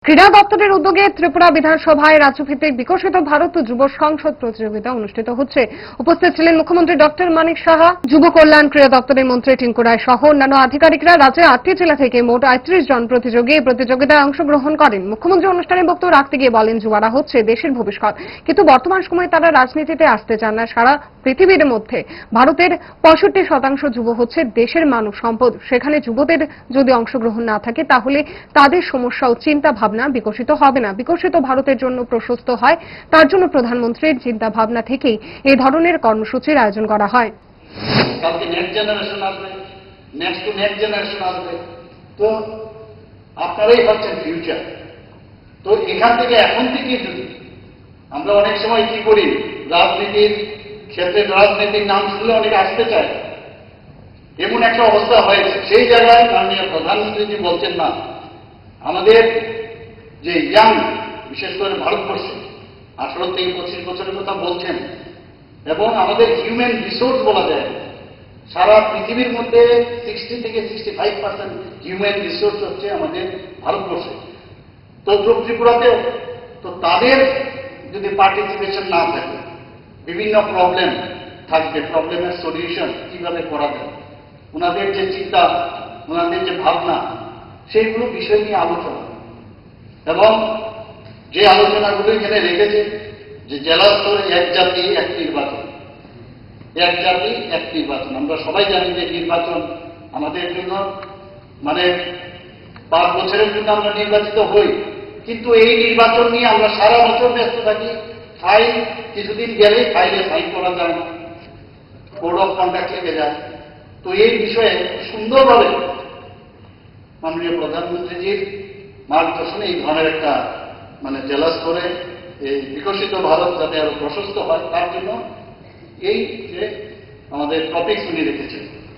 ক্রীড়া দপ্তরের উদ্যোগে ত্রিপুরা বিধানসভায় রাজ্যভিত্তিক বিকশিত ভারত যুব সংসদ প্রতিযোগিতা অনুষ্ঠিত হচ্ছে। উপস্থিত ছিলেন মুখ্যমন্ত্রী ডক্টর মানিক সাহা, যুব কল্যাণ ক্রীড়া দপ্তরের মন্ত্রী টিঙ্কু রায় সহ অন্যান্য আধিকারিকরা। রাজ্যের 8টি জেলা থেকে মোট 38 জন প্রতিযোগী এই প্রতিযোগিতায় অংশগ্রহণ করেন। মুখ্যমন্ত্রী অনুষ্ঠানে বক্তব্য রাখতে গিয়ে বলেন, যুবারা হচ্ছে দেশের ভবিষ্যৎ, কিন্তু বর্তমান সময়ে তারা রাজনীতিতে আসতে চান না। সারা পৃথিবীর মধ্যে ভারতের 65% যুব হচ্ছে দেশের মানব সম্পদ। সেখানে যুবদের যদি অংশগ্রহণ না থাকে তাহলে তাদের সমস্যা ও চিন্তা ভাবনা বিকশিত হবে না। বিকশিত ভারতের জন্য প্রশস্ত হয়, তার জন্য প্রধানমন্ত্রীর চিন্তা ভাবনা থেকেই এই ধরনের কর্মসূচির আয়োজন করা হয়। কালকে নেক্সট জেনারেশন আসবে, নেক্সট টু নেক্সট জেনারেশন আসবে, তো আপনারাই হচ্ছেন ফিউচার। তো এখান থেকে এখন থেকে যদি আমরা অনেক সময় কি করি, রাজনীতির ক্ষেত্রে রাজনীতির নাম শুনলে অনেকে আসতে চায়, এমন একটা অবস্থা হয়েছে। সেই জায়গায় মাননীয় প্রধানমন্ত্রীজি বলছেন না, আমাদের যে ইয়াং, বিশেষ করে ভারতবর্ষে 18 থেকে 25 বছরের কথা বলছেন, এবং আমাদের হিউম্যান রিসোর্স বলা যায় সারা পৃথিবীর মধ্যে 60 থেকে 65% হিউম্যান রিসোর্স হচ্ছে আমাদের ভারতবর্ষে, তো ত্রিপুরাতেও। তো তাদের যদি পার্টিসিপেশন না থাকে, বিভিন্ন প্রবলেম থাকবে, প্রবলেমের সলিউশন কিভাবে করা যায়, ওনাদের যে চিন্তা, ওনাদের যে ভাবনা, সেইগুলো বিষয় নিয়ে আলোচনা। এবং যে আলোচনাগুলো এখানে রেখেছে যে জেলা স্তরে এক জাতি এক নির্বাচন, এক জাতি এক নির্বাচন। আমরা সবাই জানি যে নির্বাচন আমাদের জন্য মানে 5 বছরের জন্য আমরা নির্বাচিত হই, কিন্তু এই নির্বাচন নিয়ে আমরা সারা বছর ব্যস্ত থাকি। ফাইল কিছুদিন গেলেই ফাইলে সাইন করা যায় না, কোড অফ কন্ডাক্ট লেগে যায়। তো এই বিষয়ে সুন্দরভাবে মাননীয় প্রধানমন্ত্রীজির মার্গদর্শনে এই ধরনের একটা জেলা স্তরে এই বিকশিত ভারত যাতে আরো প্রশস্ত হয়, তার জন্য এই যে আমাদের টপিকস উনি রেখেছেন।